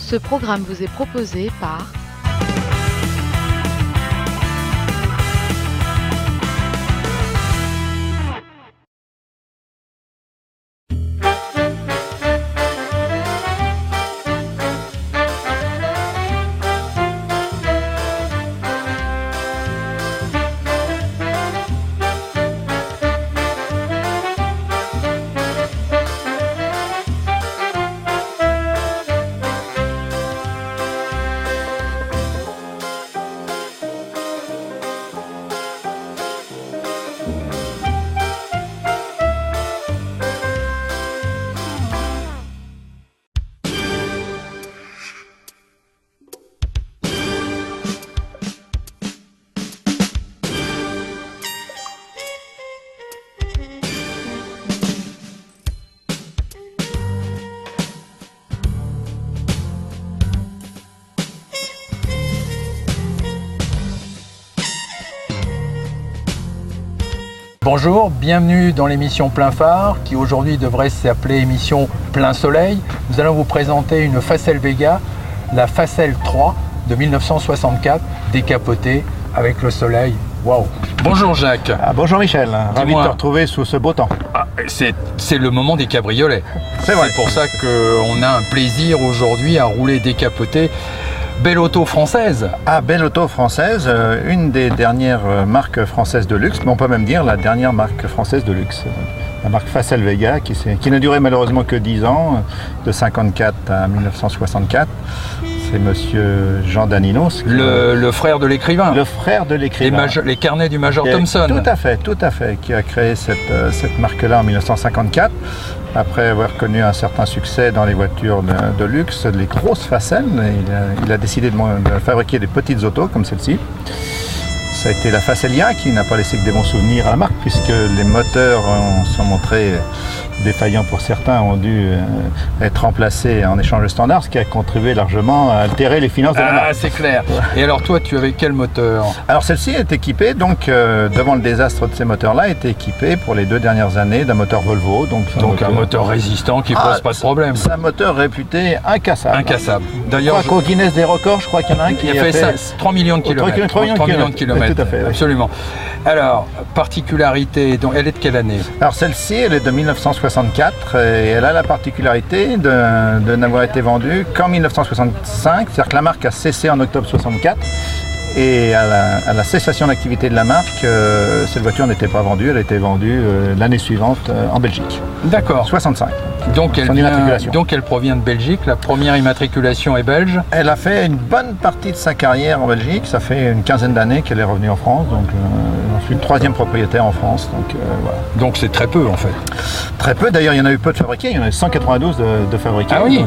Ce programme vous est proposé par Bonjour, bienvenue dans l'émission Plein Phare qui aujourd'hui devrait s'appeler émission Plein Soleil. Nous allons vous présenter une Facel Vega, la Facel 3 de 1964, décapotée avec le soleil. Waouh! Bonjour Jacques. Bonjour Michel, ravi de te retrouver sous ce beau temps. C'est le moment des cabriolets. C'est vrai. C'est pour ça qu'on a un plaisir aujourd'hui à rouler décapoté. Belle auto française. Belle auto française, une des dernières marques françaises de luxe, mais on peut même dire la dernière marque française de luxe. La marque Facel Vega qui n'a duré malheureusement que 10 ans, de 1954 à 1964. C'est monsieur Jean Daninos. Le frère de l'écrivain. Le frère de l'écrivain. Les carnets du Major Thompson. Tout à fait, qui a créé cette marque-là en 1954. Après avoir connu un certain succès dans les voitures de luxe, les grosses Facel, il a décidé de fabriquer des petites autos comme celle-ci. Ça a été la Facelia qui n'a pas laissé que des bons souvenirs à la marque, puisque les moteurs sont montrés défaillants pour certains, ont dû être remplacés en échange de standard, ce qui a contribué largement à altérer les finances de la marque. C'est clair. Et alors toi, tu avais quel moteur? Alors celle-ci est équipée, donc devant le désastre de ces moteurs-là, est équipée pour les 2 dernières années d'un moteur Volvo. Donc un moteur résistant qui pose pas de problème. C'est un moteur réputé incassable. D'ailleurs, au Guinness des records, je crois qu'il y en a un qui a fait 3 millions de kilomètres. 3 millions de kilomètres. Tout à fait, absolument. Alors, particularité, donc, elle est de quelle année? Alors celle-ci, elle est de 1964 et elle a la particularité de n'avoir été vendue qu'en 1965, c'est-à-dire que la marque a cessé en octobre 64. Et à la cessation d'activité de la marque, cette voiture n'était pas vendue, elle a été vendue l'année suivante en Belgique. D'accord. 65. Donc elle provient de Belgique, la première immatriculation est belge. Elle a fait une bonne partie de sa carrière en Belgique, ça fait une quinzaine d'années qu'elle est revenue en France, donc j'en suis le 3e propriétaire en France. Voilà. Donc c'est très peu en fait. Très peu, d'ailleurs il y en a eu peu de fabriqués, il y en a eu 192 de fabriqués. Ah oui.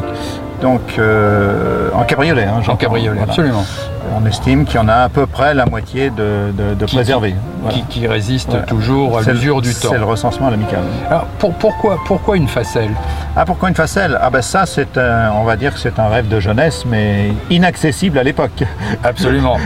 Donc en cabriolet. En cabriolet, voilà. Absolument. On estime qu'il y en a à peu près la moitié de préservés. Voilà. Qui résiste toujours à l'usure du temps. C'est le recensement à l'amical. Alors pourquoi une Facel? Pourquoi une Facel? Ça on va dire que c'est un rêve de jeunesse, mais inaccessible à l'époque. Absolument.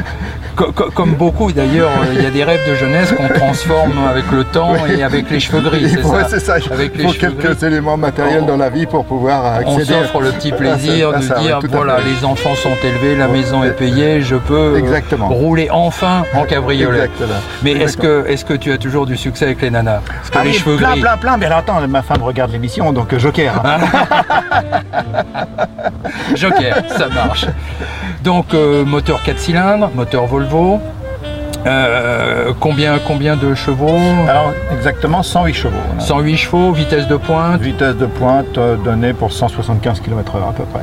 Comme beaucoup d'ailleurs, il y a des rêves de jeunesse qu'on transforme avec le temps et avec les cheveux gris, c'est ça. Il faut quelques éléments matériels dans la vie pour pouvoir accéder. On s'offre le petit plaisir de dire voilà, les enfants sont élevés, la maison est payée, je peux rouler enfin en cabriolet. Exactement. Mais est-ce que tu as toujours du succès avec les nanas? Parce que les cheveux gris... Plein. Mais alors attends, ma femme regarde l'émission, donc Joker. Joker, ça marche. Donc moteur 4 cylindres, moteur Volvo. Combien de chevaux? Alors exactement 108 chevaux. 108 chevaux, vitesse de pointe? Vitesse de pointe donnée pour 175 km/h à peu près.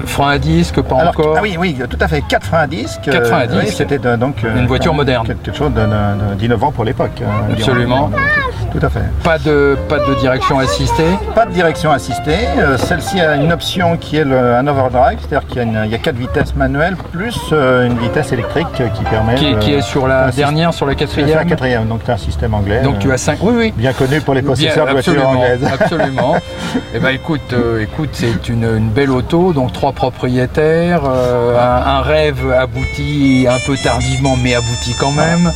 Frein à disque, pas encore? Oui, tout à fait, 4 freins à disque. 4 freins à disque. C'était donc une voiture moderne. Quelque chose d'innovant pour l'époque. Absolument. Tout à fait. Pas de direction assistée? Pas de direction assistée. Celle-ci a une option qui est un overdrive, c'est-à-dire qu'il y a 4 vitesses manuelles plus une vitesse électrique qui permet... Qui est sur sur la dernière, sur la C'est quatrième. la quatrième, donc tu as un système anglais. Donc tu as 5. Oui, oui. Bien connu pour les possesseurs de voitures anglaises. Absolument. Eh ben écoute, c'est une belle auto, donc 3 propriétaires, un rêve abouti un peu tardivement, mais abouti quand même.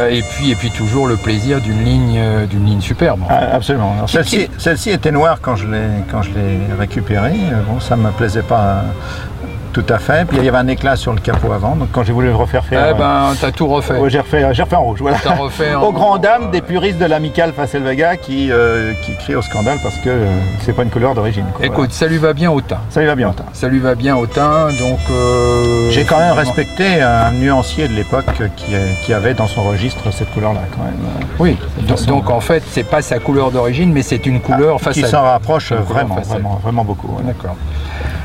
Et puis toujours le plaisir d'une ligne superbe. Absolument. Celle-ci était noire quand je l'ai récupérée. Bon, ça ne me plaisait pas tout à fait. Puis il y avait un éclat sur le capot avant. Donc quand j'ai voulu le refaire faire. T'as tout refait. J'ai refait en rouge. Voilà. T'as refait Aux grandes dames des puristes de l'amicale Facel Vega qui crient au scandale parce que c'est pas une couleur d'origine. Écoute, voilà. ça lui va bien au teint. Ça lui va bien au teint. Ça lui va bien au teint. Donc. J'ai quand même respecté un nuancier de l'époque qui avait dans son registre cette couleur-là quand même. Oui. Donc en fait, c'est pas sa couleur d'origine, mais c'est une couleur Facel. Qui s'en rapproche vraiment beaucoup. Ouais. D'accord.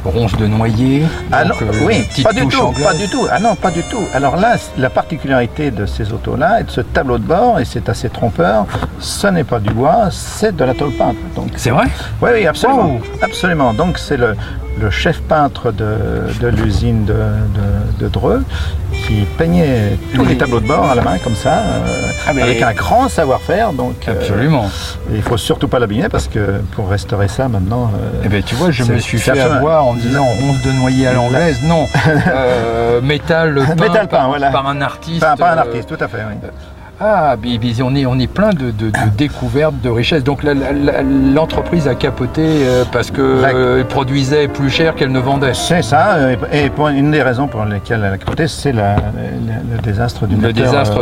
Ronce de noyer. Donc, oui, pas du tout. Ah non, pas du tout. Alors là, la particularité de ces autos-là et de ce tableau de bord, et c'est assez trompeur, ce n'est pas du bois, c'est de la tôle peinte. C'est vrai? Oui, absolument. Wow. Absolument. Donc c'est le chef peintre de l'usine de Dreux qui peignait tous les tableaux de bord à la main comme ça, avec un grand savoir-faire. Donc absolument. Il faut surtout pas l'abîmer parce que pour restaurer ça maintenant. Tu vois, je me suis fait avoir en disant ronce de noyer à l'anglaise. Non, métal peint voilà. par un artiste. Par un artiste, tout à fait. Oui. On est plein de découvertes, de richesses. Donc l'entreprise a capoté parce qu'elle produisait plus cher qu'elle ne vendait. C'est ça, et une des raisons pour lesquelles elle a capoté, c'est le désastre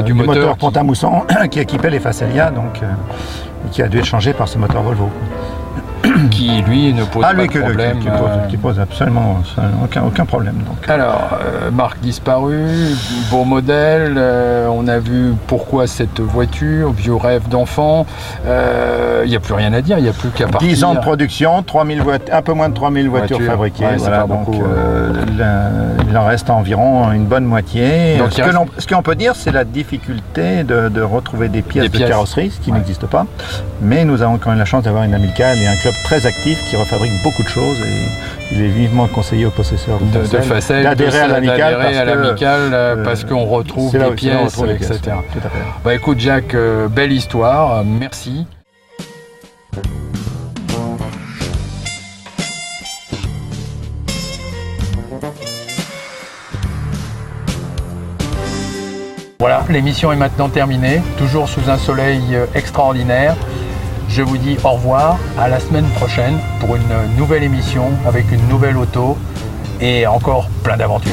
du moteur Pont-à-Mousson qui équipait les Facelia, donc qui a dû être changé par ce moteur Volvo. Qui lui ne pose pas de problème. Qui pose absolument aucun problème. Donc. Alors, marque disparue, beau modèle, on a vu pourquoi cette voiture, vieux rêve d'enfant, il n'y a plus rien à dire, il n'y a plus qu'à partir. 10 ans de production, un peu moins de 3000 voitures fabriquées, voilà, donc il en reste environ une bonne moitié. Donc, ce qu'on peut dire, c'est la difficulté de retrouver des pièces de carrosserie, ce qui n'existe pas, mais nous avons quand même la chance d'avoir une amicale et un club très actif qui refabrique beaucoup tout et il est vivement conseillé aux possesseurs de Facel d'adhérer à l'amicale parce qu'on retrouve des pièces, etc. Tout à fait. Écoute Jacques, belle histoire, merci. Voilà, l'émission est maintenant terminée, toujours sous un soleil extraordinaire. Je vous dis au revoir, à la semaine prochaine pour une nouvelle émission avec une nouvelle auto et encore plein d'aventures.